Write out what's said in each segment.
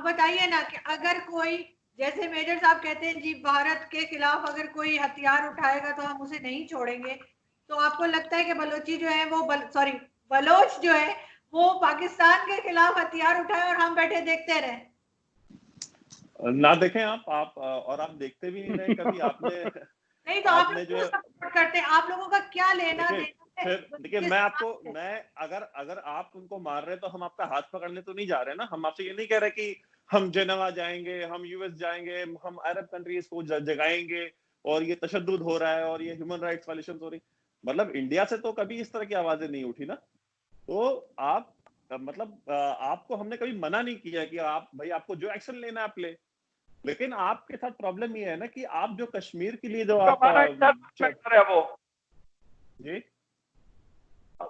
बताइए ना कि अगर कोई, जैसे मेजर साहब कहते हैं जी भारत के खिलाफ अगर कोई हथियार उठाएगा तो हम उसे नहीं छोड़ेंगे, तो आपको लगता है कि बलोची जो है वो बलोच जो है वो पाकिस्तान के खिलाफ हथियार उठाए और हम बैठे देखते रहे? ना देखें आप और आप देखते भी नहीं रहे कभी। आपने नहीं तो आप आपने लोग जो सपोर्ट करते हैं, आप लोगों का क्या लेना देना है? फिर देखिए, मैं अगर आप उनको मार रहे हैं तो हम आपका हाथ पकड़ने तो नहीं जा रहे ना। हम आपसे ये नहीं कह रहे कि हम जेनेवा जाएंगे, हम यूएस जाएंगे, हम अरब कंट्रीज को जगाएंगे और ये तशद्दुद हो रहा है और ये ह्यूमन राइट्स वायलेशन हो रही। मतलब इंडिया से तो कभी इस तरह की आवाजें नहीं उठी ना। तो आप मतलब आपको हमने कभी मना नहीं किया कि आप भाई आपको जो एक्शन लेना है आप ले। लेकिन आपके साथ प्रॉब्लम ये है ना कि आप जो कश्मीर के लिए जो आप है जी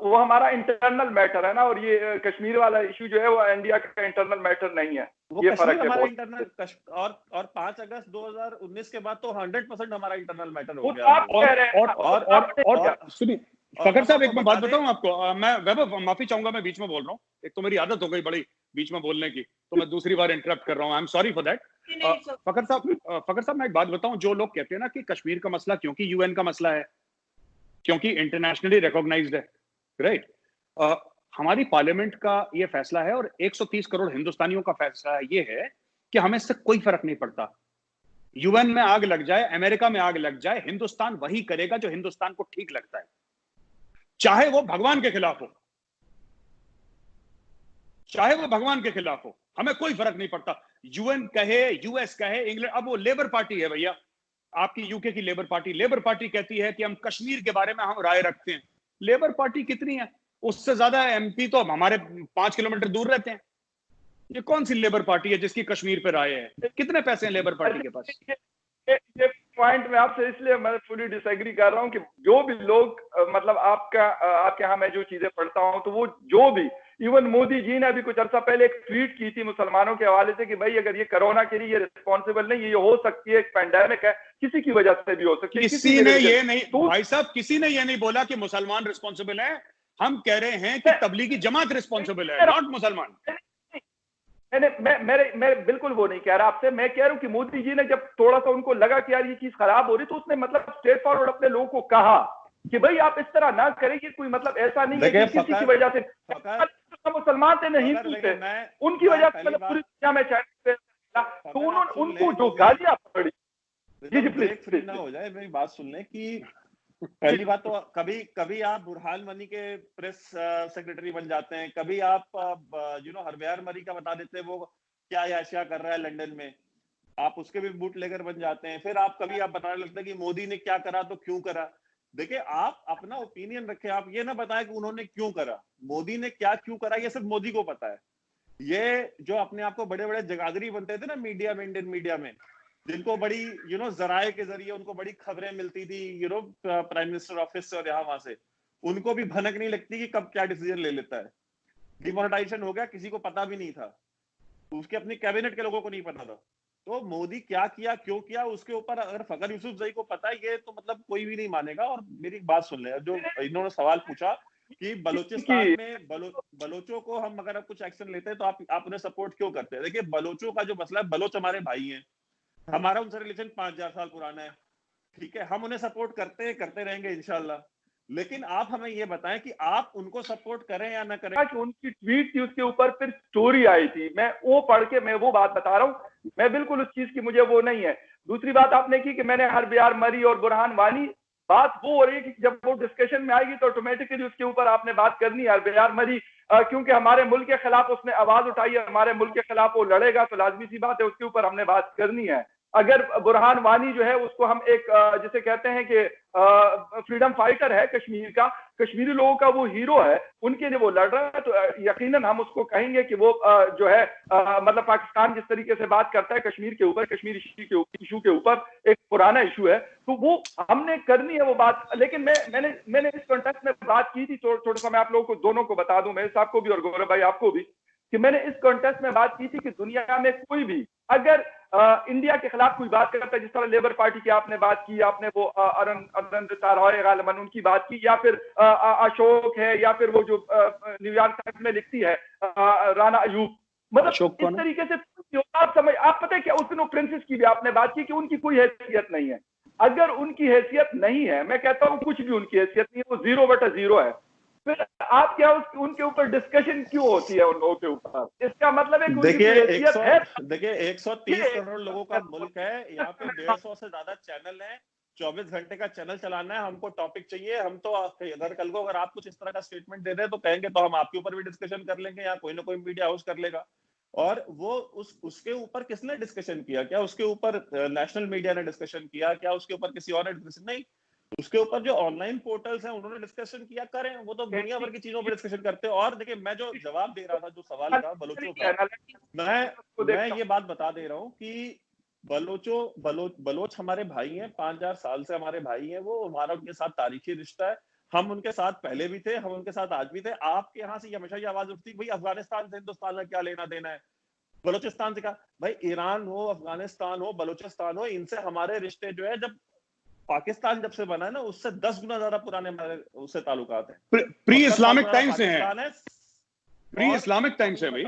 वो हमारा इंटरनल मैटर है ना, और ये कश्मीर वाला इशू जो है वो इंडिया का इंटरनल मैटर नहीं है। वो ये कश्मीर फर्क है हमारा इंटरनल और 5 अगस्त 2019 के बाद तो 100% हमारा इंटरनल मैटर हो गया। और सुनिए फखर साहब, एक मैं बात बताऊं आपको, मैं वैभव माफी चाहूंगा, मैं बीच में बोल रहा हूँ। एक तो मेरी आदत हो गई बड़ी बीच में बोलने की, तो मैं दूसरी बार इंटरप्ट कर रहा हूँ। I am sorry for that. Fakhar sahab मैं एक बात बताऊं, जो लोग कहते हैं ना कि कश्मीर का मसला क्योंकि यूएन का मसला है, क्योंकि इंटरनेशनली रिकॉग्नाइज्ड है, राइट? हमारी पार्लियामेंट का ये फैसला है और 130 करोड़ हिंदुस्तानियों का फैसला ये है कि हमें इससे कोई फर्क नहीं पड़ता। यूएन में आग लग जाए, अमेरिका में आग लग जाए, हिंदुस्तान वही करेगा जो हिंदुस्तान को ठीक लगता है, चाहे वो भगवान के खिलाफ हो, चाहे वो भगवान के खिलाफ हो, हमें कोई फर्क नहीं पड़ता। यूएन कहे, यूएस कहे, इंग्लैंड, अब वो लेबर पार्टी है भैया, आपकी यूके की लेबर पार्टी कहती है कि हम कश्मीर के बारे में हम राय रखते हैं। लेबर पार्टी कितनी है? उससे ज्यादा एमपी तो हमारे 5 किलोमीटर दूर रहते हैं। ये कौन सी लेबर पार्टी है जिसकी कश्मीर पे राय है? कितने पैसे हैं लेबर पार्टी के पास? ये पॉइंट में आपसे इसलिए मैं फुली डिसएग्री कर रहा हूं कि जो भी लोग मतलब आपके यहाँ मैं जो चीजें पढ़ता हूं, तो वो जो भी, इवन मोदी जी ने अभी कुछ अर्सा पहले एक ट्वीट की थी मुसलमानों के हवाले से कि भाई अगर ये कोरोना के लिए ये रिस्पॉन्सिबल नहीं, ये हो सकती है, एक पैंडेमिक है, किसी की वजह से भी हो सकती है। किसी ने ये नहीं, भाई साहब किसी ने ये नहीं बोला कि मुसलमान रिस्पॉन्सिबल है। हम कह रहे हैं कि तबलीगी जमात रिस्पॉन्सिबल है, नॉट मुसलमान। मैं बिल्कुल वो नहीं कह रहा आपसे। मैं कह रहा हूं कि मोदी जी ने जब थोड़ा सा उनको लगा कि यार ये चीज खराब हो रही, तो उसने मतलब स्ट्रेट फॉरवर्ड अपने लोगों को कहा कि भाई आप इस तरह ना करें, कि कोई मतलब ऐसा नहीं है कि किसी की वजह से मुसलमान थे नहीं थे, उनकी वजह से मतलब पूरी दुनिया में चाहे तो उन्होंने उनको जो गालियां पड़ी। जी प्लीज ना हो जाए, मेरी बात सुन लें कि पहली बात तो कभी आप बुरहान मनी के प्रेस सेक्रेटरी बन जाते हैं, कभी आप हरबयार मरी का बता देते हैं वो क्या याशिया कर रहा है लंदन में, आप उसके भी बूट लेकर बन जाते हैं। फिर आप बताने लगते हैं कि मोदी ने क्या करा तो क्यों करा। देखिए, आप अपना ओपिनियन रखें, आप ये ना बताएं कि उन्होंने क्यों करा, मोदी ने क्या क्यों करा, ये सिर्फ मोदी को पता है। ये जो अपने आप को बड़े बड़े जगादरी बनते थे ना मीडिया में, इंडियन मीडिया में, जिनको बड़ी जराए के जरिए उनको बड़ी खबरें मिलती थी प्राइम मिनिस्टर ऑफिस से और यहाँ वहां से, उनको भी भनक नहीं लगती कि कब क्या डिसीजन ले लेता है। डिमोनेटाइजेशन हो गया, किसी को पता भी नहीं था, उसके अपनी कैबिनेट के लोगों को नहीं पता था। तो मोदी क्या किया क्यों किया उसके ऊपर अगर फखर यूसुफजई को पता है ये, तो मतलब कोई भी नहीं मानेगा। और मेरी बात सुन ले, जो इन्होंने सवाल पूछा कि बलूचिस्तान में बलोचों को हम अगर कुछ एक्शन लेते हैं तो आप उन्हें सपोर्ट क्यों करते हैं। देखिए, बलोचों का जो मसला है, बलोच हमारे भाई हैं, हमारा उनसे रिलेशन 5000 साल पुराना है, ठीक है, हम उन्हें सपोर्ट करते रहेंगे इंशाल्लाह। लेकिन आप हमें ये बताएं कि आप उनको सपोर्ट करें या ना करें। कि उनकी ट्वीट थी, उसके ऊपर फिर स्टोरी आई थी, मैं वो पढ़ के मैं वो बात बता रहा हूँ। मैं बिल्कुल उस चीज की मुझे वो नहीं है। दूसरी बात आपने की कि मैंने हरबयार मरी और बुरहान वानी, बात वो हो रही है कि जब वो डिस्कशन में आएगी तो ऑटोमेटिकली उसके ऊपर आपने बात करनी है। हरबयार मरी क्योंकि हमारे मुल्क के खिलाफ उसने आवाज उठाई है, हमारे मुल्क के खिलाफ वो लड़ेगा, तो लाजमी सी बात है उसके ऊपर हमने बात करनी है। अगर बुरहान वानी जो है उसको हम एक जिसे कहते हैं कि फ्रीडम फाइटर है कश्मीर का, कश्मीरी लोगों का वो हीरो है, उनके लिए वो लड़ रहा है, तो यकीनन हम उसको कहेंगे कि वो जो है मतलब पाकिस्तान जिस तरीके से बात करता है कश्मीर के ऊपर, कश्मीर इशू के ऊपर, एक पुराना इशू है, तो वो हमने करनी है वो बात। लेकिन मैंने इस कॉन्टेक्स्ट में बात की थी, थोड़ा सा मैं आप लोगों को दोनों को बता दूं, मेरे साहब को भी और गौरव भाई आपको भी, कि मैंने इस कॉन्टेक्स्ट में बात की थी कि दुनिया में कोई भी अगर इंडिया के खिलाफ कोई बात करता है, जिस तरह लेबर पार्टी की आपने बात की, आपने वो अरविंद रॉय गालिबन उनकी बात की, या फिर अशोक है, या फिर वो जो न्यूयॉर्क टाइम्स में लिखती है राना अयूब, मतलब इस तरीके से आप पता है क्या, उस दिन प्रिंसेस की भी आपने बात की कि उनकी कोई हैसियत नहीं है। अगर उनकी हैसियत नहीं है, मैं कहता हूं कुछ भी उनकी हैसियत नहीं है, वो 0/0 है, फिर आप क्या उनके ऊपर डिस्कशन क्यों होती है उन लोगों के ऊपर? इसका मतलब है कि उनकी हैसियत है। देखिए 130 करोड़ लोगों का मुल्क है, यहाँ पे 150 से ज्यादा चैनल है, 24 घंटे का चैनल चलाना है, हमको टॉपिक चाहिए। हम तो अगर कल को अगर आप कुछ इस तरह का स्टेटमेंट दे रहे हैं तो कहेंगे तो हम आपके ऊपर भी डिस्कशन कर लेंगे, या कोई ना कोई मीडिया हाउस कर लेगा। और वो उसके ऊपर किसने डिस्कशन किया? क्या उसके ऊपर नेशनल मीडिया ने डिस्कशन किया? क्या उसके ऊपर किसी और ने डिस्कशन? नहीं, उसके ऊपर जो ऑनलाइन पोर्टल्स हैं उन्होंने डिस्कशन किया। करें, वो तो दुनिया भर की चीजों पर डिस्कशन करते हैं। और देखिए, मैं जो जवाब दे रहा था, जो सवाल था बलोचों का, मैं ये बात बता दे रहा हूँ कि बलोच हमारे भाई हैं, 5000 साल से हमारे भाई हैं। वो हमारा उनके साथ तारीखी रिश्ता है। हम उनके साथ पहले भी थे, हम उनके साथ आज भी थे। आपके यहाँ से हमेशा ये आवाज उठती भाई अफगानिस्तान से हिंदुस्तान का क्या लेना देना है, बलोचिस्तान से का। भाई ईरान हो, अफगानिस्तान हो, बलोचिस्तान हो, इनसे हमारे रिश्ते जो है, जब पाकिस्तान जब से बना है ना, उससे 10 गुना ज्यादा पुराने हमारे उससे ताल्लुकात हैं। प्री इस्लामिक टाइम से हैं, प्री इस्लामिक टाइम से भाई।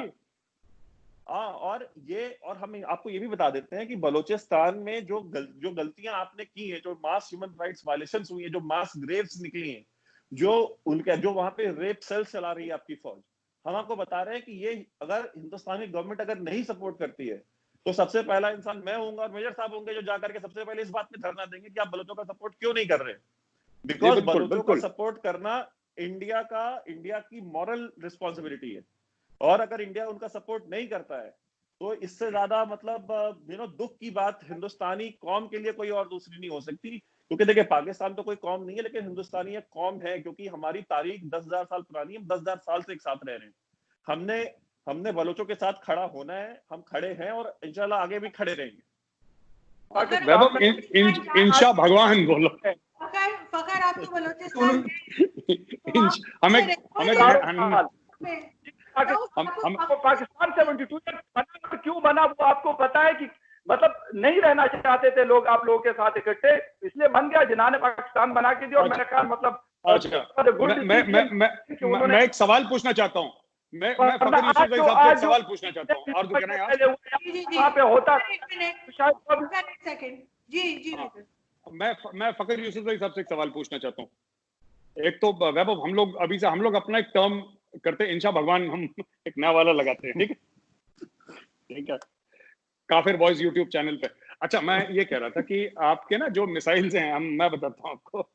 और हम आपको ये भी बता देते हैं कि बलोचिस्तान में जो गलतियां आपने की हैं, जो मास ह्यूमन राइट्स वायलेशंस हुई हैं, जो मास ग्रेव्स निकली हैं, जो वहां पे रेप सेल्स चला रही है आपकी फौज, हम आपको बता रहे हैं कि ये अगर हिंदुस्तानी गवर्नमेंट अगर नहीं सपोर्ट करती है तो सबसे पहला इंसान मैं होऊंगा और मेजर साहब होंगे जो जाकर के सबसे पहले इस बात में धरना देंगे कि आप बलोचों का सपोर्ट क्यों नहीं कर रहे। बिकॉज बलोचों का सपोर्ट करना इंडिया की मॉरल रिस्पॉन्सिबिलिटी है। और अगर इंडिया उनका सपोर्ट नहीं करता है तो इससे ज्यादा मतलब दुख की बात हिंदुस्तानी कौम के लिए कोई और दूसरी नहीं हो सकती। क्योंकि देखिए, पाकिस्तान तो कोई कौम नहीं है, लेकिन हिंदुस्तानी एक कौम है, क्योंकि हमारी तारीख 10,000 साल पुरानी है। हम 10,000 साल से एक साथ रह रहे हैं। हमने बलोचों के साथ खड़ा होना है, हम खड़े हैं और इंशाल्लाह आगे भी खड़े रहेंगे। वैभव इंशा भगवान बोलो। फखर आप तो बलोचिस्तान पाकिस्तान 72 बना क्यों बना, वो आपको पता है कि मतलब नहीं रहना चाहते थे लोग आप लोगों के साथ इकट्ठे, इसलिए बन गया जिन्होंने पाकिस्तान बना के दिया। और मैंने कहा मतलब मैं एक सवाल पूछना चाहता हूँ। मैं फखर यूसुफ भाई साहब से एक सवाल पूछना चाहता हूँ। और तो कहना यार वहाँ पे होता मैं फखर यूसुफ भाई साहब से एक सवाल पूछना चाहता हूँ। एक तो वैभव, हम लोग अपना एक टर्म करते हैं, इंशा भगवान, हम एक नया वाला लगाते हैं, ठीक है, काफिर बॉयज यूट्यूब चैनल पे। अच्छा, मैं ये कह रहा था कि आपके ना जो मिसाइल्स हैं, मैं बताता हूँ आपको,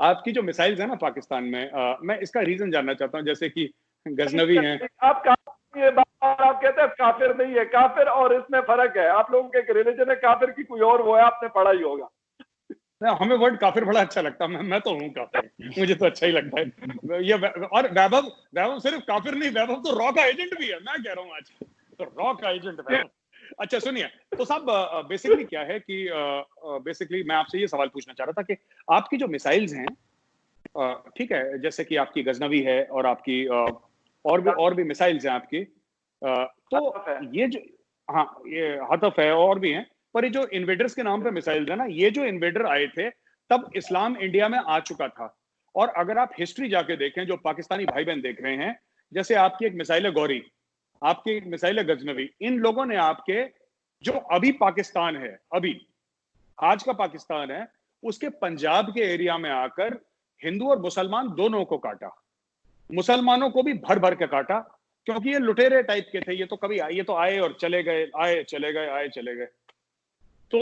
आपकी जो मिसाइल्स हैं ना पाकिस्तान में, मैं इसका रीजन जानना चाहता हूँ। जैसे कि गजनवी हैं, आप कहते हैं काफिर नहीं है, काफिर और इसमें फर्क है। आप लोगों के रिलीजन है काफिर की कोई और वो है, आपने पढ़ा ही होगा। हमें वर्ड काफिर बड़ा अच्छा लगता है, मैं तो हूँ काफिर, मुझे तो अच्छा ही लगता है ये। और वैभव सिर्फ काफिर नहीं, वैभव तो रॉ का एजेंट भी है, मैं कह रहा हूँ आज तो रॉ का एजेंट वैभव। अच्छा सुनिए, तो साहब बेसिकली क्या है कि बेसिकली मैं आपसे ये सवाल पूछना चाह रहा था कि आपकी जो मिसाइल्स हैं, ठीक है, जैसे कि आपकी गजनवी है और आपकी और भी मिसाइल्स हैं आपकी, तो ये जो, हाँ ये हतफ है और भी हैं, पर ये जो इन्वेडर्स के नाम पे मिसाइल्स है ना, ये जो इन्वेडर आए थे तब इस्लाम इंडिया में आ चुका था। और अगर आप हिस्ट्री जाके देखें, जो पाकिस्तानी भाई बहन देख रहे हैं, जैसे आपकी एक मिसाइल है गौरी, आपकी एक मिसाइल है गजनवी, इन लोगों ने आपके जो अभी पाकिस्तान है, अभी आज का पाकिस्तान है, उसके पंजाब के एरिया में आकर हिंदू और मुसलमान दोनों को काटा। मुसलमानों को भी भर भर के काटा, क्योंकि ये लुटेरे टाइप के थे। ये तो आए और चले गए, आए चले गए, आए चले गए। तो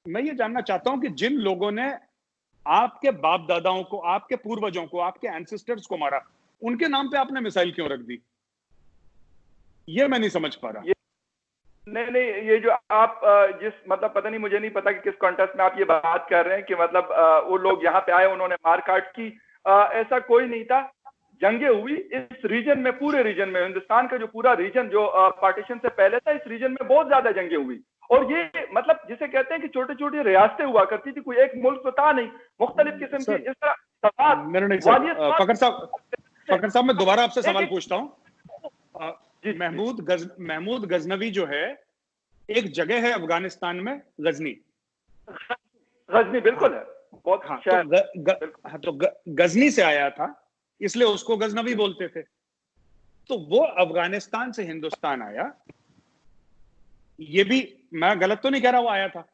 मैं ये जानना चाहता हूं कि जिन लोगों ने आपके बाप दादाओं को, आपके पूर्वजों को, आपके एंसेस्टर्स को मारा, उनके नाम पे आपने मिसाइल क्यों रख दी? ये मैं नहीं समझ पा रहा। नहीं, ये जो आप जिस मतलब पता नहीं, मुझे नहीं पता कि किस कॉन्टेक्स्ट में आप ये बात कर रहे हैं कि मतलब वो लोग यहाँ पे आए, उन्होंने मारकाट की, ऐसा कोई नहीं था। जंगें हुई इस रीजन में, पूरे रीजन में, हिंदुस्तान का जो पूरा रीजन जो पार्टीशन से पहले था, इस रीजन में बहुत ज्यादा जंगें हुई। और ये मतलब जिसे कहते हैं कि छोटी छोटी रियासतें हुआ करती थी, कोई एक मुल्क तो था नहीं, मुख्तलिफ किस्म की इस तरह। फखर साहब मैं दोबारा आपसे सवाल पूछता हूँ। महमूद गजनवी जो है, एक जगह है अफगानिस्तान में, गजनी बिल्कुल है, बहुत तो गजनी से आया था, इसलिए उसको गजनवी बोलते थे। तो वो अफगानिस्तान से हिंदुस्तान आया, ये भी मैं गलत तो नहीं कह रहा, वो आया था।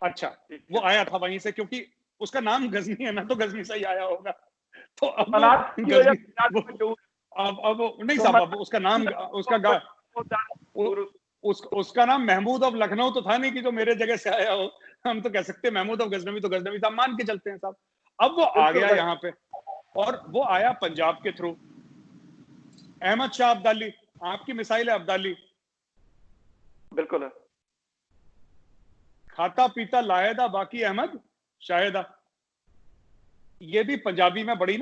अच्छा, वो आया था वहीं से, क्योंकि उसका नाम गजनी है ना, तो गजनी से ही आया होगा। तो अब नहीं साहब, अब उसका नाम, उसका नाम महमूद ऑफ लखनऊ तो था नहीं कि जो मेरे जगह से आया हो। हम तो कह सकते हैं महमूद ऑफ गजनवी, तो गजनवी साहब मान के चलते हैं साहब। अब वो आ गया यहाँ पे, और वो आया पंजाब के थ्रू। अहमद शाह अब्दाली, आपकी मिसाइल है अब्दाली, बिल्कुल है। खाता पीता लायदा बाकी अहमद शायदा। ये भी पंजाबी में बड़ी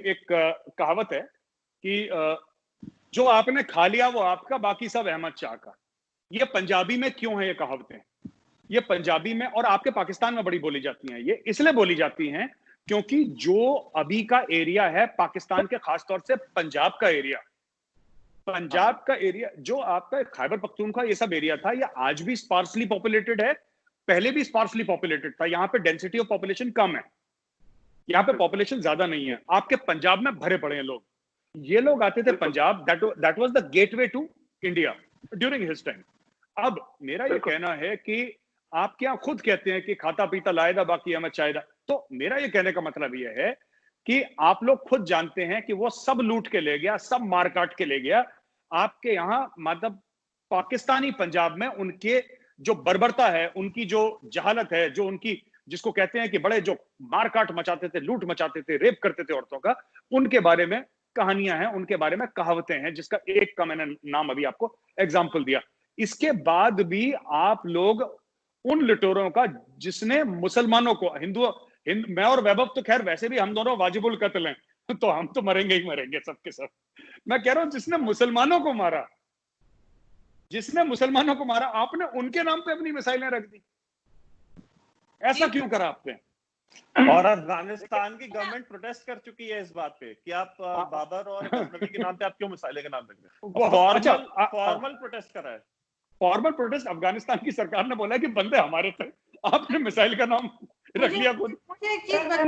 एक कहावत है कि जो आपने खा लिया वो आपका, बाकी सब अहमद शाह का। ये पंजाबी में क्यों है ये कहावतें? ये पंजाबी में और आपके पाकिस्तान में बड़ी बोली जाती हैं। ये इसलिए बोली जाती हैं क्योंकि जो अभी का एरिया है पाकिस्तान के, खासतौर से पंजाब का एरिया, जो आपका खैबर पख्तूनख्वा ये सब एरिया था, ये आज भी स्पार्सली पॉपुलेटेड है, पहले भी स्पार्सली पॉपुलेटेड था। यहाँ पे डेंसिटी ऑफ पॉपुलेशन कम है, यहाँ पे पॉपुलेशन ज्यादा नहीं है। आपके पंजाब में भरे पड़े हैं लोग। ये लोग आते थे Punjab, that was the gateway to India during his time. अब मेरा ये कहना है कि आप क्या खुद कहते हैं कि खाता पीता लायदा बाकी अहमद शायदा, तो मेरा ये कहने का मतलब ये है कि आप लोग खुद जानते हैं कि वो सब लूट के ले गया, सब मार काट के ले गया। आपके यहाँ मतलब पाकिस्तानी पंजाब में उनके जो बर्बरता है, उनकी जो जहालत है, जो उनकी जिसको कहते हैं कि बड़े जो मार काट मचाते थे, लूट मचाते थे, रेप करते थे औरतों का, उनके बारे में कहानियां हैं, उनके बारे में कहावतें हैं, जिसका एक का मैंने नाम अभी आपको एग्जाम्पल दिया। इसके बाद भी आप लोग उन लिटोरों का जिसने मुसलमानों को, मैं और वैभव तो खैर वैसे भी हम दोनों वाजिबुल कत्ल हैं, तो हम तो मरेंगे ही मरेंगे सबके सब। मैं कह रहा हूं जिसने मुसलमानों को मारा, आपने उनके नाम पे अपनी मिसाइलें रख दी। ऐसा क्यों करा आपने? और अफगानिस्तान की गवर्नमेंट प्रोटेस्ट कर चुकी है इस बात पे कि आप बाबर और गजनवी के नाम पे आप क्यों मिसाइलें के नाम रख रहे हैं। फॉर्मल प्रोटेस्ट करा है। फॉर्मल प्रोटेस्ट अफगानिस्तान की सरकार ने बोला कि बंदे हमारे थे, आपने मिसाइल का नाम रख लिया खुद। मुझे एक चीज बताएं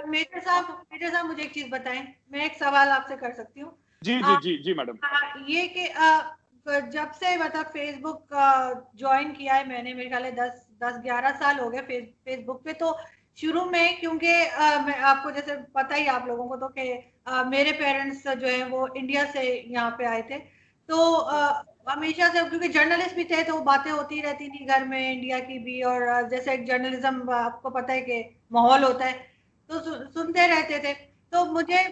मेजर साहब, मुझे एक चीज बताएं, मैं एक सवाल आपसे कर सकती हूँ? जी मैडम। ये कि जब से मतलब फेसबुक ज्वाइन किया है मैंने, मेरे ख्याल 10-11 साल हो गए फेसबुक पे। तो शुरू में क्योंकि मैं आपको जैसे पता ही आप लोगों को तो कि मेरे पेरेंट्स जो है वो इंडिया से यहाँ पे आए थे, तो हमेशा से क्योंकि जर्नलिस्ट भी थे तो बातें होती रहती थी घर में इंडिया की भी, और जैसे एक जर्नलिज्म आपको पता है कि माहौल होता है तो सुनते रहते थे। तो मुझे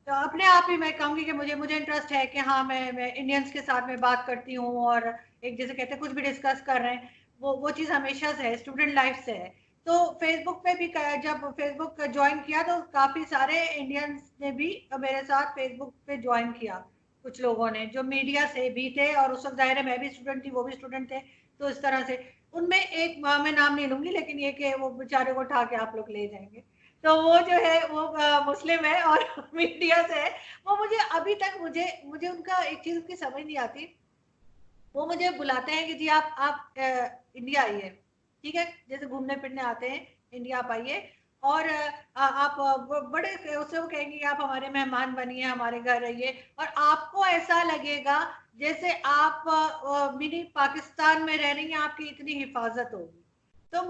तो अपने आप ही मैं कहूँगी कि मुझे इंटरेस्ट है कि हाँ मैं इंडियंस के साथ में बात करती हूँ, और एक जैसे कहते हैं कुछ भी डिस्कस कर रहे हैं, वो चीज़ हमेशा से है, स्टूडेंट लाइफ से है। तो फेसबुक पे भी जब फेसबुक ज्वाइन किया तो काफ़ी सारे इंडियंस ने भी मेरे साथ फेसबुक पे ज्वाइन किया, कुछ लोगों ने जो मीडिया से भी थे, और उस वक्त जाहिर है मैं भी स्टूडेंट थी, वो भी स्टूडेंट थे, तो इस तरह से उनमें एक मैं नाम नहीं लूंगी, लेकिन ये कि वो बेचारे को उठा के आप लोग ले जाएंगे, तो वो जो है वो मुस्लिम है और मीडिया से है। वो मुझे अभी तक मुझे उनका एक चीज की समझ नहीं आती। वो मुझे बुलाते हैं कि जी आप इंडिया आइए, ठीक है, जैसे घूमने फिरने आते हैं इंडिया आप आइए, और आप बड़े उससे वो कहेंगे कि आप हमारे मेहमान बनिए, हमारे घर रहिए, और आपको ऐसा लगेगा जैसे आप मिनी पाकिस्तान में रह रही हैं, आपकी इतनी हिफाजत होगी। तो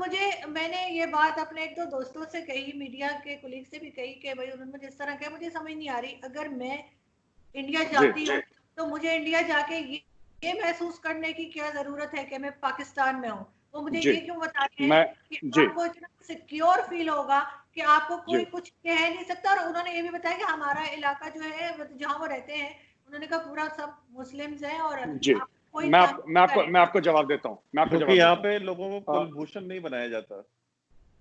मैंने ये बात अपने एक दो दोस्तों से कही, मीडिया के कुलीग से भी कही कि भाई उन्होंने मुझे इस तरह कहा, मुझे समझ नहीं आ रही, अगर मैं इंडिया जाती हूँ तो मुझे इंडिया जाके ये महसूस करने की क्या जरूरत है कि मैं पाकिस्तान में हूँ। वो मुझे ये क्यों बता रहे हैं कि आपको इतना सिक्योर फील होगा कि आपको कोई कुछ कह नहीं सकता। और उन्होंने ये भी बताया कि हमारा इलाका जो है जहाँ वो रहते हैं, उन्होंने कहा पूरा सब मुस्लिम्स हैं, और मैं आपको जवाब देता हूँ। क्योंकि यहाँ पे लोगों को कुलभूषण नहीं बनाया जाता।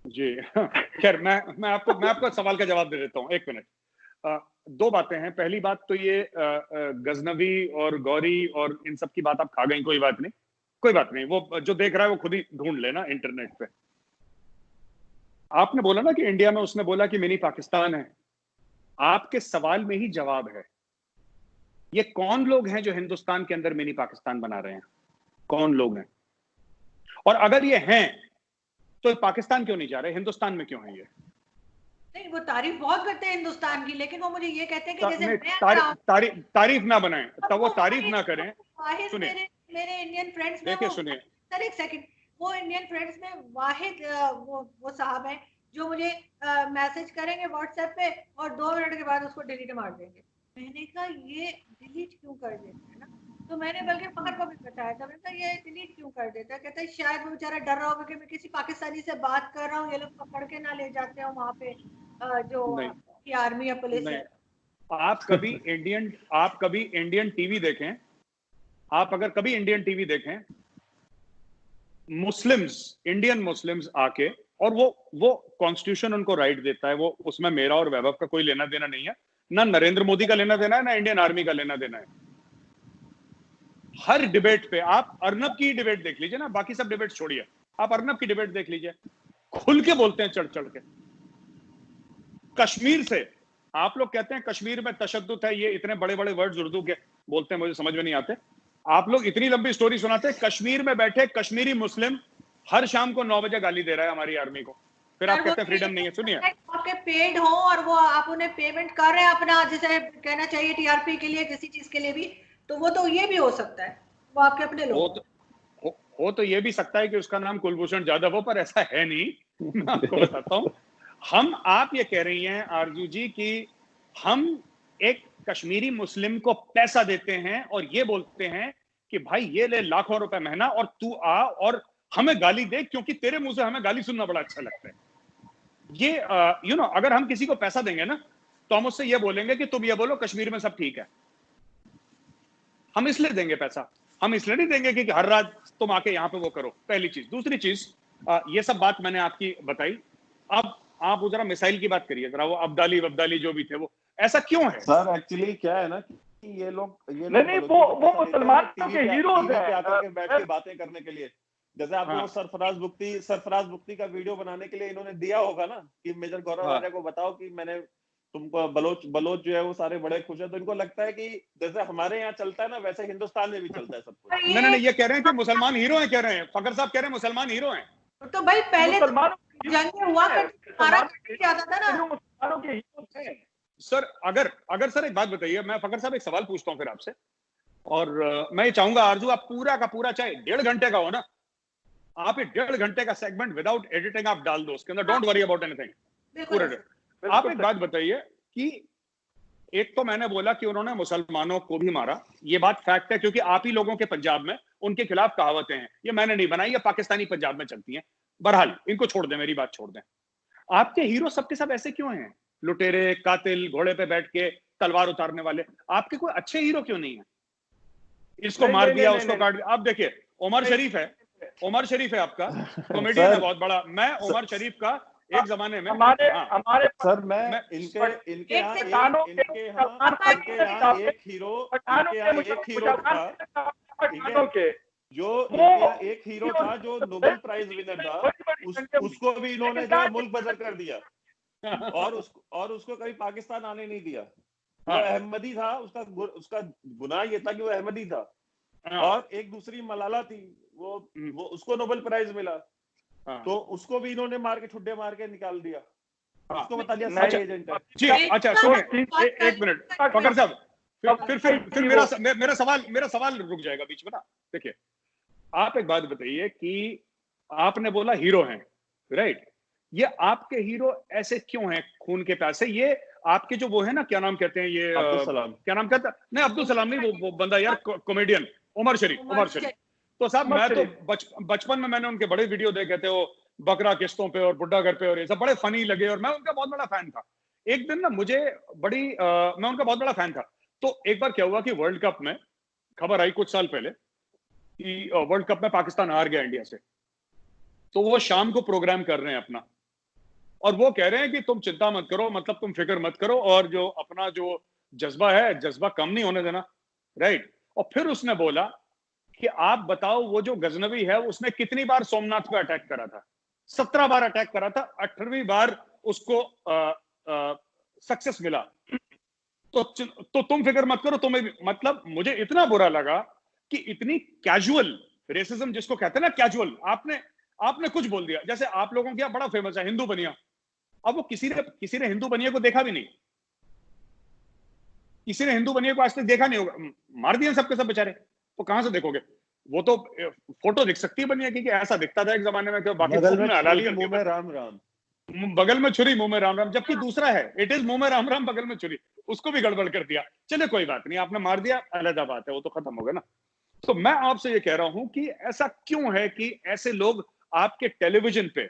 जी खैर मैं आपको सवाल का जवाब दे देता हूँ, 1 मिनट। 2 बातें हैं। पहली बात तो ये गजनवी और गौरी और इन सब की बात आप खा गई, कोई बात नहीं, वो जो देख रहा है वो खुद ही ढूंढ लेना इंटरनेट पे। आपने बोला ना कि इंडिया में, उसने बोला कि मिनी पाकिस्तान है, आपके सवाल में ही जवाब है। ये कौन लोग हैं जो हिंदुस्तान के अंदर मिनी पाकिस्तान बना रहे हैं? कौन लोग हैं? और अगर ये हैं तो पाकिस्तान क्यों नहीं जा रहे, हिंदुस्तान में क्यों है ये? नहीं, वो तारीफ बहुत करते हैं हिंदुस्तान की, लेकिन वो मुझे ये कहते हैं कि जैसे तारीफ ना बनाएं, तब वो तारीफ ना करें। सुनिए, मेरे इंडियन फ्रेंड्स में देखिए वो, सुनिए, सर एक सेकंड, वो इंडियन फ्रेंड्स में वाहिद वो साहब हैं जो मुझे मैसेज करेंगे व्हाट्सएप पे और 2 मिनट के बाद उसको डिलीट मार देंगे। मैंने कहा ये डिलीट क्यों कर देते हैं ना, तो मैंने बल्कि फखर को भी बताया था, मैंने कहा ये डिलीट क्यों कर देता है, कहता है शायद वो बेचारा डर रहा होगा कि मैं किसी पाकिस्तानी से बात कर रहा हूँ, ये लोग पकड़ के ना ले जाते हो वहां पे जो नहीं की आर्मी या पुलिस नहीं, है। आप कभी इंडियन टीवी देखें, आप अगर कभी इंडियन टीवी देखें, मुस्लिम्स, इंडियन मुस्लिम्स आके, और वो कॉन्स्टिट्यूशन उनको राइट देता है, वो उसमें मेरा और वैभव का कोई लेना देना नहीं है, ना नरेंद्र मोदी का लेना देना है, ना इंडियन आर्मी का लेना देना है। हर डिबेट पे आप अर्नब की डिबेट देख लीजिए ना, बाकी सब डिबेट छोड़िए, आप अर्नब की डिबेट देख लीजिए, खुल के बोलते हैं चढ़ चढ़ के। कश्मीर से आप लोग कहते हैं कश्मीर में तशद्दुद है, ये इतने बड़े बड़े वर्ड्स उर्दू के बोलते हैं, मुझे समझ में नहीं आते। आप लोग इतनी लंबी स्टोरी सुनाते हैं, कश्मीर में बैठे कश्मीरी मुस्लिम हर शाम को 9 बजे गाली दे रहा है हमारी आर्मी को, फिर आप कहते हैं फ्रीडम नहीं है। सुनिए, आपके पेड हो और वो आप उन्हें पेमेंट कर रहे हैं अपना, जैसे कहना चाहिए टीआरपी के लिए, किसी चीज के लिए भी, तो वो तो ये भी हो सकता है, वो आपके अपने लोग हो तो ये भी सकता है कि उसका नाम कुलभूषण जाधव हो, पर ऐसा है नहीं। मैं आपको बताता हूं, आप ये कह रही हैं आरजू जी कि हम एक कश्मीरी मुस्लिम को पैसा देते हैं और ये बोलते हैं कि भाई ये ले लाखों रुपए महीना और तू आ और हमें गाली दे, क्योंकि तेरे मुंह से हमें गाली सुनना बड़ा अच्छा लगता है। ये अगर हम किसी को पैसा देंगे ना, तो हम उससे ये बोलेंगे कि तुम ये बोलो कश्मीर में सब ठीक है, हम इसलिए देंगे पैसा, हम इसलिए नहीं देंगे कि हर रात तुम आके यहाँ पे वो करो। पहली चीज। दूसरी चीज, ये सब बात मैंने आपकी बताई, अब आप जरा मिसाइल की बात करिए जरा, वो अब्दाली जो भी थे वो ऐसा क्यों है? सर एक्चुअली क्या है ना कि ये लोग नहीं वो मुसलमानों के हीरोज हैं आकर के बैठ के बातें करने के लिए, जैसे आपको हाँ। सरफराज बुख्ती का वीडियो बनाने के लिए इन्होंने दिया होगा ना कि मेजर गौरव राजा को बताओ कि मैंने तुमको बलोच जो है वो सारे बड़े खुश है, तो इनको लगता है कि जैसे हमारे यहाँ चलता है ना वैसे हिंदुस्तान में भी चलता है सब कुछ। नहीं, ये कह रहे हैं कि मुसलमान हीरो हैं, कह रहे हैं फखर साहब, कह रहे हैं मुसलमान हीरो हैं। तो भाई पहले जंग हुआ करती जाता था ना मुसलमानों के हीरो हैं। सर अगर सर एक बात बताइए, मैं फखर साहब एक सवाल पूछता हूं फिर आपसे, और मैं ये चाहूंगा आरजू आप पूरा का पूरा चाहे 1.5 घंटे का हो ना, आप ये 1.5 घंटे का सेगमेंट विदाउट एडिटिंग आप डाल दो उसके अंदर, डोंट वरी अबाउट एनीथिंग पूरे। आप एक बात बताइए कि एक तो मैंने बोला कि उन्होंने मुसलमानों को भी मारा, ये बात फैक्ट है, क्योंकि आप ही लोगों के पंजाब में उनके खिलाफ कहावतें हैं, ये मैंने नहीं बनाई, ये पाकिस्तानी पंजाब में चलती हैं। बहरहाल इनको छोड़ दें, मेरी बात छोड़ दें। आपके हीरो सबके सब ऐसे क्यों हैं? लुटेरे, कातिल, घोड़े पे बैठ के तलवार उतारने वाले, आपके कोई अच्छे हीरो क्यों नहीं है? इसको मार दिया, उसको काट दिया। आप देखिए उमर शरीफ है आपका कॉमेडियन है बहुत बड़ा। मैं उमर शरीफ का एक जमाने में हमारे सर मैं इनके यहाँ एक हीरो था जो नोबेल प्राइज विनर था, उसको भी इन्होंने जो मुल्क बदर कर दिया और उसको कभी पाकिस्तान आने नहीं दिया। वो अहमदी था, उसका गुनाह ये था कि वो अहमदी था। और एक दूसरी मलाला थी, वो उसको नोबेल प्राइज मिला, तो उसको भी इन्होंने मार के ठुड्डे मार के निकाल दिया, उसको बता दिया सारे एजेंट है। अच्छा सुनिए एक मिनट फखर साहब, फिर मेरा सवाल रुक जाएगा बीच में ना। देखिए आप एक बात बताइए कि आपने बोला हीरो हैं, राइट? ये आपके हीरो ऐसे क्यों हैं खून के प्यासे? ये आपके जो वो है ना, क्या नाम कहते हैं, ये अब्दुल सलाम, क्या नाम कहता, नहीं अब्दुल सलाम नहीं, वो बंदा यार कॉमेडियन उमर शरीफ। तो साहब मैं तो बचपन में मैंने उनके बड़े वीडियो देखे थे, वो बकरा किस्तों पे और बुड्ढा घर पे और ये सब बड़े फनी लगे, और मैं उनका बहुत बड़ा फैन था। एक दिन ना मुझे मैं उनका बहुत बड़ा फैन था। तो एक बार क्या हुआ कि वर्ल्ड कप में खबर आई कुछ साल पहले कि वर्ल्ड कप में पाकिस्तान हार गया इंडिया से। तो वो शाम को प्रोग्राम कर रहे हैं अपना, और वो कह रहे हैं कि तुम चिंता मत करो, मतलब तुम फिक्र मत करो, और जो अपना जो जज्बा है, जज्बा कम नहीं होने देना, राइट? और फिर उसने बोला कि आप बताओ वो जो गजनवी है उसने कितनी बार सोमनाथ पे अटैक करा था? 17 बार अटैक करा था, 18वीं बार उसको सक्सेस मिला। तो तुम फिक्र मत करो, तुम्हें भी। मतलब मुझे इतना बुरा लगा कि इतनी कैजुअल रेसिज्म जिसको कहते हैं ना, कैजुअल, आपने कुछ बोल दिया। जैसे आप लोगों के यहाँ बड़ा फेमस है हिंदू बनिया, अब वो किसी ने हिंदू बनिया को देखा भी नहीं, किसी ने हिंदू बनिया को आज तक देखा नहीं होगा, मार दिए सबके सब बेचारे, तो कहां से देखोगे? वो तो फोटो दिख सकती है बनिया की कि ऐसा दिखता था एक जमाने में कि बाकी बगल में में हलाल छुरी, कर मुंह में दिया, राम राम, बगल में छुरी मुंह में राम राम, जबकि दूसरा है इट इज मुंह में राम राम बगल में छुरी, उसको भी गड़बड़ कर दिया। चले कोई बात नहीं, आपने मार दिया, अलग बात है, वो तो खत्म हो गया ना। तो मैं आपसे ये कह रहा हूं कि ऐसा क्यों है कि ऐसे लोग आपके टेलीविजन पे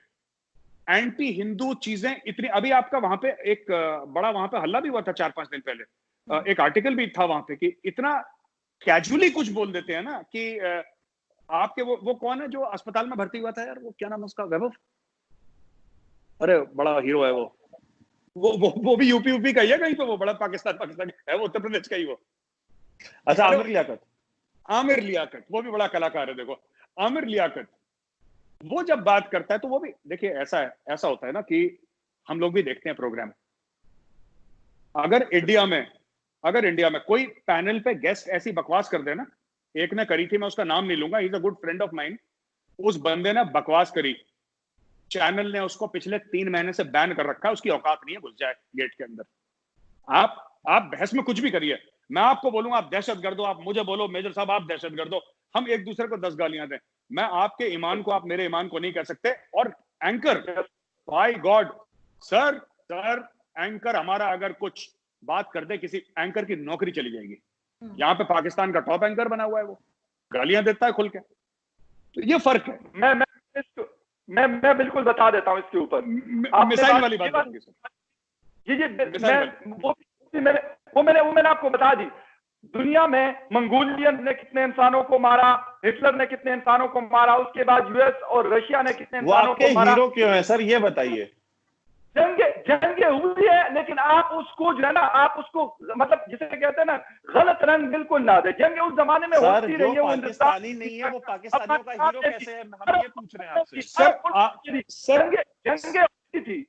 एंटी हिंदू चीजें इतनी, अभी आपका वहां पे एक बड़ा वहां पे हल्ला भी हुआ था 4-5 दिन पहले, एक आर्टिकल भी था वहां पे कि इतना कैजुअली कुछ बोल देते हैं ना कि आपके वो कौन है जो अस्पताल में भर्ती हुआ था यार, वो क्या नाम है उसका, वैभव, अरे बड़ा हीरो है वो भी यूपी का ही है कहीं पे, वो बड़ा पाकिस्तान है, वो उत्तर प्रदेश का ही वो, अच्छा आमिर लियाकत, वो भी बड़ा कलाकार है। देखो आमिर लियाकत, वो जब बात करता है तो वो भी देखिए ऐसा होता है ना कि हम लोग भी देखते हैं प्रोग्राम, अगर इंडिया में कोई पैनल पे गेस्ट ऐसी बकवास कर दे ना, एक ने करी थी, मैं उसका नाम नहीं लूंगा, he is a good friend of mine, उस बंदे ने बकवास करी, चैनल ने उसको पिछले 3 महीने से बैन कर रखा है, उसकी औकात नहीं है घुस जाए गेट के अंदर। आप बहस में कुछ भी करिए, मैं आपको बोलूंगा आप दहशतगर्द हो, आप मुझे बोलो मेजर साहब आप दहशतगर्द हो, हम एक दूसरे को 10 गालियां दें, मैं आपके ईमान को, आप मेरे ईमान को नहीं कर सकते। और anchor, by god sir anchor हमारा अगर कुछ बात कर दे, किसी एंकर की नौकरी चली जाएगी। यहाँ पे पाकिस्तान का टॉप एंकर बना हुआ है, वो गालियां देता है खुल के, तो ये फर्क है। मैं बिल्कुल बता देता हूं इसके ऊपर, मिसाइल वाली बात करेंगे सर। मैंने आपको बता दी, दुनिया में मंगोलियन ने कितने इंसानों को मारा, हिटलर ने कितने इंसानों को मारा, उसके बाद यूएस और रशिया ने कितने इंसानों को मारा। हीरो क्यों है सर, ये बताइए। जंगे हुई है, लेकिन आप उसको जो है ना, आप उसको मतलब जिसे कहते हैं ना, गलत रंग बिल्कुल ना दे। जंगे उस जमाने में होती रही है, वो पाकिस्तानी नहीं है, वो पाकिस्तानियों का हीरो कैसे है, हम ये पूछ रहे हैं आपसे। जंगे होती थी,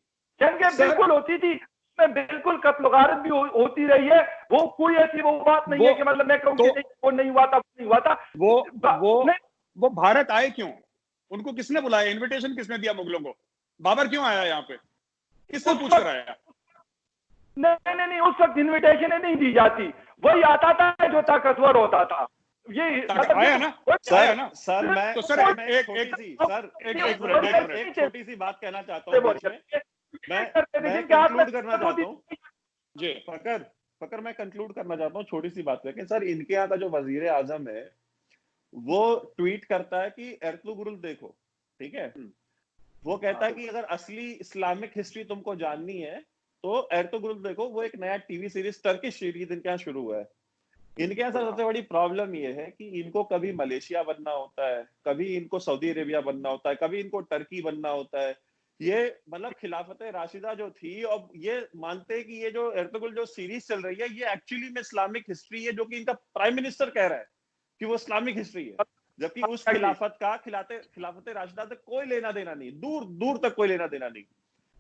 जंगे बिल्कुल होती थी, उसमें बिल्कुल कत्ल गारत भी होती रही है, वो कोई ऐसी वो बात नहीं है कि मतलब मैं कहूँ कि वो नहीं हुआ था। वो भारत आए क्यों, उनको किसने बुलाया, इन्विटेशन किसने दिया मुगलों को, बाबर क्यों आया यहाँ पे, किससे पूछ कर आया? नहीं, उस वक्त इन्विटेशन नहीं दी जाती, वही आता था जो ताकतवर होता था। ये आया ना सर मैं तो सर एक छोटी सी बात कहना चाहता हूँ, मैं कंक्लूड करना चाहता हूँ जी, फकर मैं कंक्लूड करना चाहता हूँ छोटी सी बात है। सर इनके यहाँ का जो वजीर आजम है वो ट्वीट करता है कि एर्तुगरुल देखो, ठीक है, वो कहता है कि अगर असली इस्लामिक हिस्ट्री तुमको जाननी है तो एर्तुगरुल देखो, वो एक नया टीवी सीरीज टर्किश सीरीज इनके यहाँ शुरू हुआ है। इनके यहाँ सबसे बड़ी प्रॉब्लम ये है कि इनको कभी मलेशिया बनना होता है, कभी इनको सऊदी अरेबिया बनना होता है, कभी इनको टर्की बनना होता है। ये मतलब खिलाफत राशिदा जो थी, और ये मानते हैं कि ये जो एर्तुगरुल जो सीरीज चल रही है ये एक्चुअली में इस्लामिक हिस्ट्री है, जो कि इनका प्राइम मिनिस्टर कह रहा है कि वो इस्लामिक हिस्ट्री है, जबकि उस खिलाफत का खिलाफत राशिदा से कोई लेना देना नहीं, दूर तक कोई लेना देना नहीं।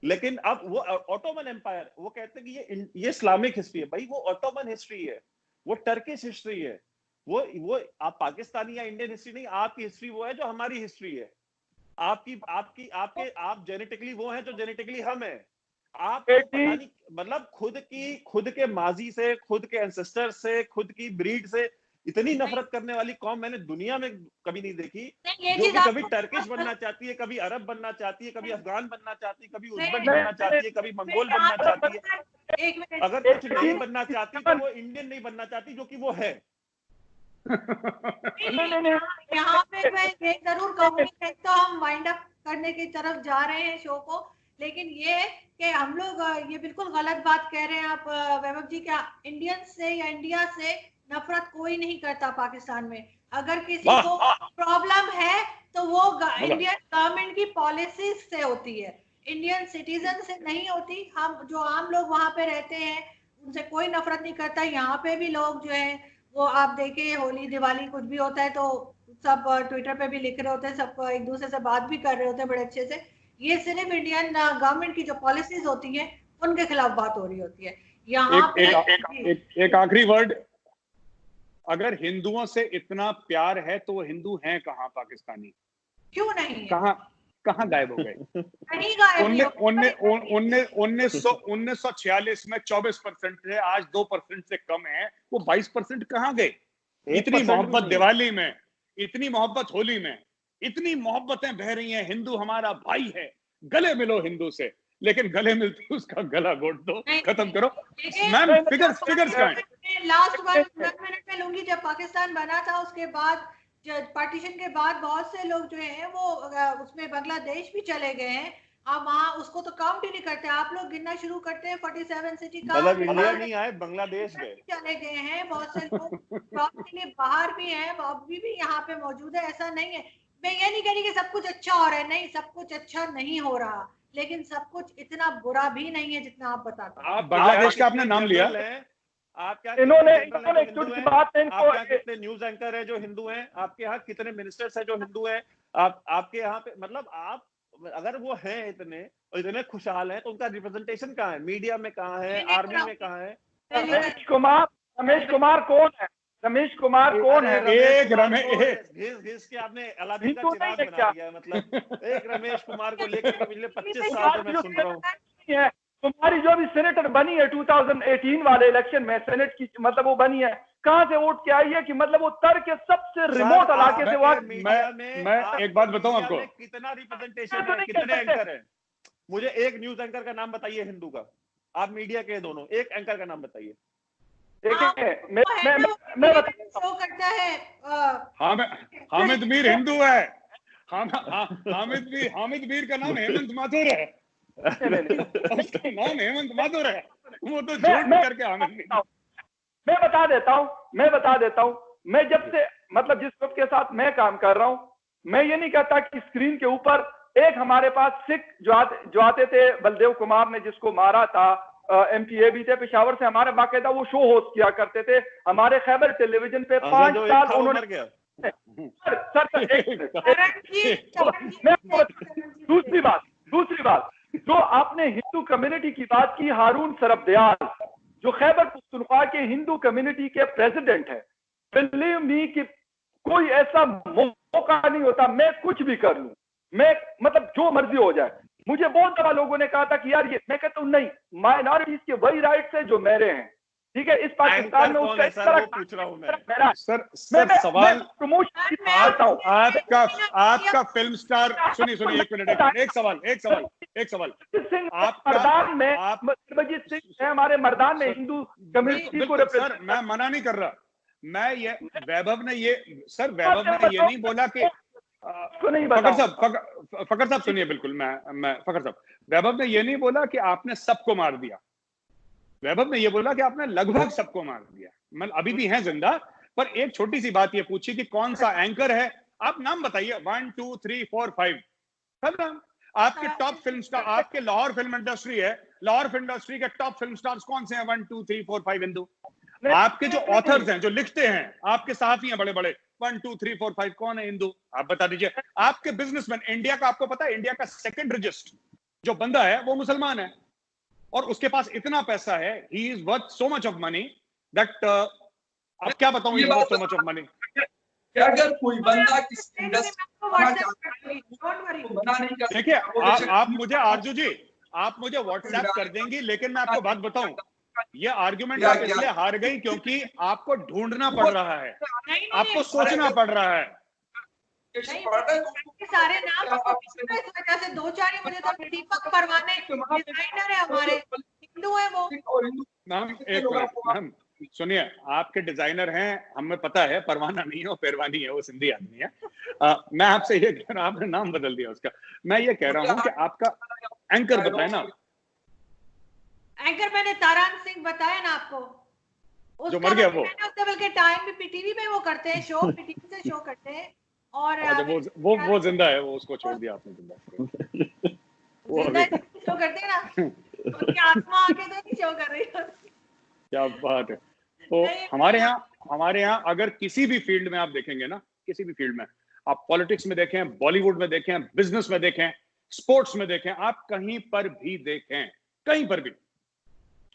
लेकिन अब वो ऑटोमन एम्पायर, वो कहते हैं कि ये इस्लामिक हिस्ट्री है। भाई वो ऑटोमन हिस्ट्री है, वो टर्किश हिस्ट्री है, वो आप पाकिस्तानी या इंडियन हिस्ट्री नहीं, आपकी हिस्ट्री वो है जो हमारी हिस्ट्री है। आप जेनेटिकली वो हैं जो जेनेटिकली हम हैं। आप पता नहीं मतलब खुद के माजी से, खुद के एंसेस्टर से, खुद की ब्रीड से इतनी नफरत करने वाली कौम मैंने दुनिया में कभी नहीं देखी, जो कि कभी टर्किश बनना चाहती है, कभी अरब बनना चाहती है, कभी अफगान बनना चाहती है, कभी उज़्बेक बनना चाहती है, कभी मंगोल बनना चाहती है। अगर कुछ नहीं बनना चाहती तो वो इंडियन नहीं बनना चाहती, जो कि वो है। यहाँ पे मैं ये जरूर कहूँगी, तो हम वाइंड अप करने की तरफ जा रहे हैं शो को, लेकिन ये कि हम लोग ये बिल्कुल गलत बात कह रहे हैं आप वैभव जी, क्या इंडियन से या इंडिया से नफरत कोई नहीं करता पाकिस्तान में। अगर किसी को प्रॉब्लम है तो वो इंडियन गवर्नमेंट की पॉलिसीज से होती है, इंडियन सिटीजन से नहीं होती। हम जो आम लोग वहां पे रहते हैं उनसे कोई नफरत नहीं करता। यहाँ पे भी लोग जो है वो आप देखे, होली दिवाली कुछ भी होता है तो सब ट्विटर पे भी लिख रहे होते हैं, सब एक दूसरे से बात भी कर रहे होते हैं बड़े अच्छे से। ये सिर्फ इंडियन गवर्नमेंट की जो पॉलिसीज होती हैं उनके खिलाफ बात हो रही होती है। यहाँ पे एक आखिरी वर्ड, अगर हिंदुओं से इतना प्यार है तो वो हिंदू हैं कहाँ, पाकिस्तानी क्यों नहीं, कहाँ गायब हो गए? 1946 में 24% थे, आज 2% से कम है, वो 22% कहाँ गए? इतनी मोहब्बत दिवाली में, इतनी मोहब्बत होली में, इतनी मोहब्बतें बह रही हैं, हिंदू हमारा भाई है, गले मिलो हिंदू से, लेकिन गले मिलते उसका गला घोट दो, खत्म करो। मैम फिगर्स का लास्ट 1 मिनट में लूंगी। जब पाकिस्तान बना था उसके बाद, पार्टीशन के बाद बहुत से लोग जो हैं वो उसमें बांग्लादेश भी चले गए हैं। आप वहाँ उसको तो काउंट ही नहीं करते, आप लोग गिनना शुरू करते हैं 47 सिटी का। मतलब इंडिया नहीं आए, बांग्लादेश गए, चले गए हैं बहुत से लोग, जॉब के लिए बाहर भी हैं, अभी भी यहाँ पे मौजूद है। ऐसा नहीं है, मैं ये नहीं कह रही कि सब कुछ अच्छा हो रहा है, नहीं सब कुछ अच्छा नहीं हो रहा, लेकिन सब कुछ इतना बुरा भी नहीं है जितना आप बताते हैं। आप बांग्लादेश का आपने नाम लिया, आप क्या इन्होंने कितने न्यूज एंकर है जो हिंदू हैं, आपके यहाँ कितने मिनिस्टर्स हैं जो हिंदू हैं, आपके यहाँ पे, मतलब आप अगर वो हैं इतने खुशहाल हैं तो उनका रिप्रेजेंटेशन कहाँ है, मीडिया में कहाँ है, आर्मी में कहाँ है? रमेश कुमार कौन है? रमेश कुमार कौन है? एक रमेश के आपने अलादीन का चिराग बना दिया है। मतलब एक रमेश कुमार को लेकर पिछले 25 साल से मैं सुन रहा हूँ। तुम्हारी जो भी सेनेटर बनी है 2018 वाले इलेक्शन में, सेनेट की मतलब वो बनी है, कहाँ से वोट के आई है कि मतलब वो तर के सबसे रिमोट इलाके से वहां। मैं एक बात बताऊं आपको, कितना रिप्रेजेंटेशन है, कितने एंकर है? मुझे एक न्यूज एंकर का नाम बताइए हिंदू का, आप मीडिया के दोनों, एक एंकर का नाम बताइए। मैं शो करता है हामिद मीर हिंदू है, हामिद मीर का नाम हेमंत माथुर है, नाम हेमंत माथुर है, वो तो झूठ करके हामिद। मैं बता देता हूँ, मैं जब से मतलब जिस ग्रुप के साथ मैं काम कर रहा हूँ, मैं ये नहीं कहता कि स्क्रीन के ऊपर एक हमारे पास सिख जो आते थे, बलदेव कुमार ने जिसको मारा था, एमपीए भी थे पेशावर से, हमारे बाकायदा वो शो होस्ट किया करते थे हमारे खैबर टेलीविजन पे। 5 साल उन्होंने दूसरी बात जो आपने हिंदू कम्युनिटी की बात की, हारून सरबदयाल जो खैबर पख्तूनख्वा के हिंदू कम्युनिटी के प्रेसिडेंट है, बिलीव मी कि कोई ऐसा मौका नहीं होता मैं कुछ भी कर लूं, मैं मतलब जो मर्जी हो जाए। मुझे बहुत दफा लोगों ने कहा था कि यार ये, मैं कहता हूं नहीं, माइनॉरिटीज के वही राइट्स है जो मेरे हैं, ठीक है। इस पाकिस्तान में उसका इस तरह पूछ रहा हूं मैं। सर सवाल प्रमोशन आपका फिल्म स्टार, सुनिए एक मिनट, एक सवाल मर्दान में सरबजीत सिंह है, हमारे मर्दान में हिंदू कम्युनिटी को सर मैं मना नहीं कर रहा, मैं ये वैभव ने ये नहीं बोला कि फकर साहब सुनिए, बिल्कुल मैं फकर साहब, वैभव ने ये नहीं बोला कि आपने सबको मार दिया, वैभव ने ये बोला कि आपने लगभग सबको मार दिया, मतलब अभी भी हैं जिंदा। पर एक छोटी सी बात ये पूछी कि कौन सा एंकर है, आप नाम बताइए, 1 2 3 4 5 सब नाम आपके टॉप फिल्म स्टार, आपके लाहौर फिल्म इंडस्ट्री है, लाहौर फिल्म इंडस्ट्री के टॉप फिल्म स्टार्स कौन से हैं? 1 2 3 4 5 हिंदू। आपके जो ऑथर्स हैं, जो लिखते हैं, आपके साथी हैं बड़े बड़े, 1 2 3 4 5 कौन है हिंदू? आप बता दीजिए। आपके बिजनेसमैन, इंडिया का आपको पता है, इंडिया का सेकंड रिचेस्ट जो बंदा है वो मुसलमान है, और उसके पास इतना पैसा है, he is worth so much of money that अब क्या बताऊं, he is worth so much of money. अगर कोई बंदा किसी देखिए आप मुझे आरजू जी, आप मुझे व्हाट्सएप कर देंगी, लेकिन मैं आपको बात बताऊं, ये आर्ग्यूमेंट आप इसलिए हार गई क्योंकि आपको ढूंढना पड़ रहा है, आपको सोचना पड़ रहा है। सारे नाम इस वजह से 2-4 मुझे तो दीपक परवाने डिजाइनर है हमारे, हिंदू है वो। मैम एक मिनट, मैम सुनिए, आपके डिजाइनर हैं, हमें पता है, परवाना नहीं है वो पेरवानी है, वो सिंधी आदमी है। मैं आपसे ये कह रहा हूं, आपने नाम बदल दिया उसका, मैं ये कह रहा हूँ कि आपका एंकर बताए ना। एंकर मैंने तारान सिंह बताया ना आपको, जो मर गया वो, बल्कि टाइम भी पीटीवी में वो करते हैं शो, पीटीवी से शो करते हैं। और वो जिंदा है, वो उसको छोड़ दिया आपने जिंदा शो करते हैं ना, उनकी आत्मा आके तो नहीं शो कर रही है। क्या बात है। तो हमारे यहाँ अगर किसी भी फील्ड में आप देखेंगे ना, किसी भी फील्ड में, आप पॉलिटिक्स में देखें, बॉलीवुड में देखें, बिजनेस में देखें, स्पोर्ट्स में देखें, आप कहीं पर भी देखें, कहीं पर भी,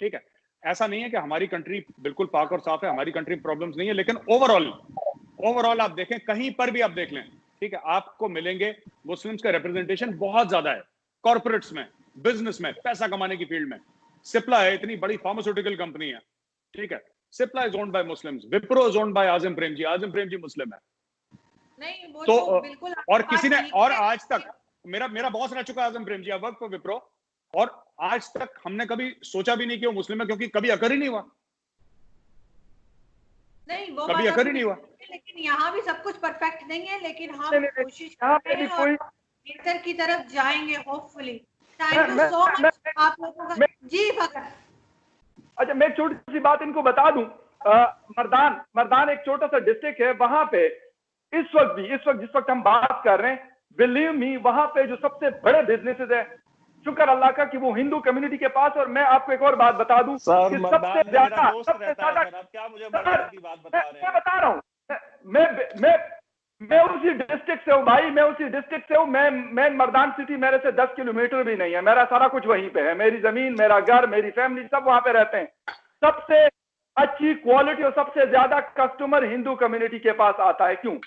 ठीक है, ऐसा नहीं है कि हमारी कंट्री बिल्कुल पाक और साफ है, हमारी कंट्री में प्रॉब्लम्स नहीं है, लेकिन ओवरऑल आप देखें, कहीं पर भी आप देख लें, ठीक है, आपको मिलेंगे मुस्लिम्स का रिप्रेजेंटेशन बहुत ज्यादा है, कॉर्पोरेट्स में, बिजनेस में, पैसा कमाने की फील्ड में। सिप्ला है, इतनी बड़ी फार्मास्यूटिकल कंपनी है, ठीक है, Cipla is owned by Muslims, Wipro is owned by Azim Premji मुस्लिम है, नहीं वो तो बिल्कुल और आपकी किसी बात ने ठीक और है। आज तक मेरा बॉस रह चुका है आजम Prem ji, I work for Wipro, और आज तक हमने कभी सोचा भी नहीं कि वो मुस्लिम है, क्योंकि कभी अकर ही नहीं हुआ, नहीं वो कभी बात अकर ही आपकी नहीं हुआ। बिल्कुल है, लेकिन यहाँ भी सब कुछ परफेक्ट नहीं है, लेकिन हम नहीं, नहीं, कोशिश यहाँ कर पे रहे भी हैं और कोई बेहतर की तरफ जाएंगे होपफुली। थैंक मैं यू मैं सो मैं मच आप लोगों का। मैं जी भगत, अच्छा, मैं एक छोटी सी बात इनको बता दूं। मर्दान एक छोटा सा डिस्ट्रिक्ट है, वहां पे इस वक्त जिस वक्त हम बात कर रहे हैं, बिलीव मी, वहां पे जो सबसे बड़े बिजनेसेस है, शुक्र अल्लाह का कि वो हिंदू कम्युनिटी के पास। और मैं आपको एक और बात बता दूं सर कि मर्दान में मेरा दोस्त रहता है सर, आप क्या मुझे मर्दान की बात बता रहे मैं हैं? बता रहा हूं, मैं उसी डिस्ट्रिक्ट से हूँ भाई, मैं उसी डिस्ट्रिक्ट से हूँ। मैं मर्दान सिटी मेरे से 10 किलोमीटर भी नहीं है, मेरा सारा कुछ वहीं पे है, मेरी जमीन, मेरा घर, मेरी फैमिली सब वहां पे रहते हैं। सबसे अच्छी क्वालिटी और सबसे ज्यादा कस्टमर हिंदू कम्युनिटी के पास आता है। क्यों?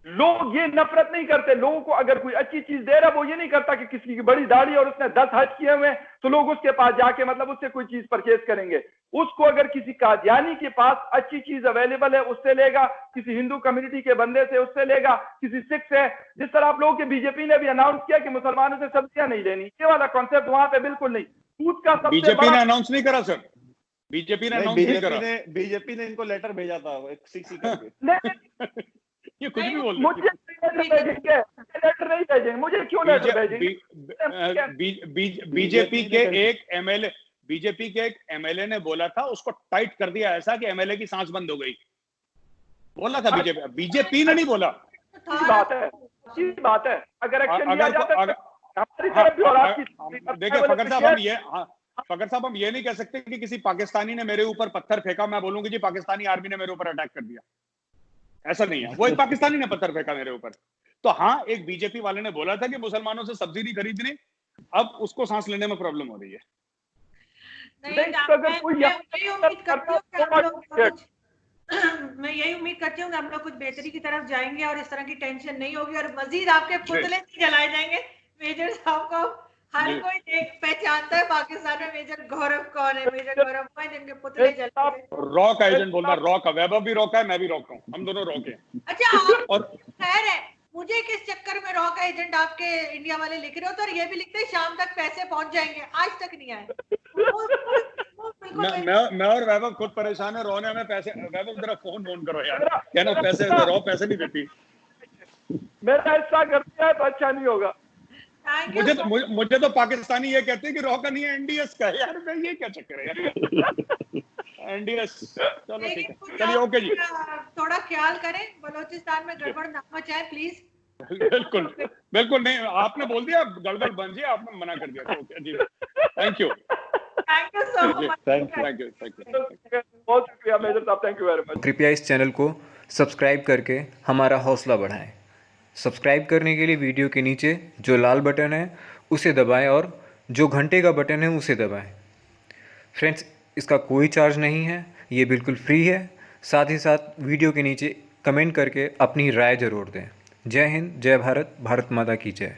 लोग ये नफरत नहीं करते, लोगों को अगर कोई अच्छी चीज दे रहा है, वो ये नहीं करता कि किसी की बड़ी दाढ़ी और उसने 10 हज किए हुए हैं तो लोग उसके पास जाके मतलब उससे कोई चीज परचेज करेंगे। उसको अगर किसी कादियानी के पास अच्छी चीज अवेलेबल है उससे लेगा, किसी हिंदू कम्युनिटी के बंदे से उससे लेगा, किसी सिख से। जिस तरह आप लोगों के बीजेपी ने भी अनाउंस किया कि मुसलमानों से सब्जियां नहीं लेनी, ये वाला कॉन्सेप्ट वहां पे बिल्कुल नहीं। दूध का सबसे बीजेपी ने बड़ा अनाउंस नहीं करा सर, बीजेपी ने नहीं, अनाउंस नहीं करा। बीजेपी ने इनको लेटर भेजा था एक सी करके। ये कुछ नहीं, भी बोल मुझे लेटर नहीं भेजेंगे, मुझे क्यों लेटर भेजेंगे? बीजेपी के एक एमएलए ने बोला था, उसको टाइट कर दिया ऐसा कि एमएलए की सांस बंद हो गई, बोला था बीजेपी ने नहीं बोला। अच्छी बात है अगर एक्शन लिया जाता है हमारी तरफ भी। और आपकी देखिए फकर साहब, हम ये नहीं कह सकते कि किसी पाकिस्तानी ने मेरे ऊपर पत्थर फेंका, मैं बोलूंगी जी पाकिस्तानी आर्मी ने मेरे ऊपर अटैक कर दिया, ऐसा नहीं है। वो एक पाकिस्तानी ने पत्थर फेंका मेरे ऊपर। तो हाँ, एक बीजेपी वाले ने बोला था कि मुसलमानों से सब्जी नहीं खरीदनी, अब उसको सांस लेने में प्रॉब्लम हो रही है। मैं यही उम्मीद करती हूँ कि हम लोग कुछ बेहतरी की तरफ जाएंगे और इस तरह की टेंशन नहीं होगी और मजीद आपके पुतले नहीं जलाए जाएंगे। मेजर साहब को हर कोई पहचानता है पाकिस्तान में मेजर गौरव कौन है। मेजर गौरव कौन जिनके पुतले जलाए। रॉ का एजेंट बोलना, रॉ का वैभव भी रॉ का है, मैं भी रॉ का हूँ, हम दोनों रॉ के हैं। अच्छा, और खैर है, मुझे किस चक्कर में रॉ का एजेंट आपके इंडिया वाले लिख रहे हो, तो ये भी लिखते हैं शाम तक पैसे पहुंच जाएंगे, आज तक नहीं आए। मैं और वैभव खुद परेशान है, रॉ ने हमें पैसे, वैभव जरा फोन करो यार, कहना पैसे, रॉ पैसे नहीं देती। मेरा हिस्सा करते हैं तो अच्छा नहीं होगा। मुझे तो पाकिस्तानी ये कहते हैं कि रॉ का नहीं है, एनडीएस का है। यार मैं ये क्या चक्कर है यार। एनडीएस, चलो ठीक है, चलिए ओके जी। थोड़ा ख्याल करें, बलोचिस्तान में गड़बड़ ना मचाए प्लीज। बिल्कुल नहीं, आपने बोल दिया गड़बड़ बन जाए, आपने मना कर दिया, okay ji, thank you so much, thank you बहुत शुक्रिया मेजर साहब, थैंक यू वेरी मच। कृपया इस चैनल को सब्सक्राइब करके हमारा हौसला बढ़ाएं। सब्सक्राइब करने के लिए वीडियो के नीचे जो लाल बटन है उसे दबाएं और जो घंटे का बटन है उसे दबाएं। फ्रेंड्स, इसका कोई चार्ज नहीं है, ये बिल्कुल फ्री है। साथ ही साथ वीडियो के नीचे कमेंट करके अपनी राय ज़रूर दें। जय हिंद, जय भारत, भारत माता की जय।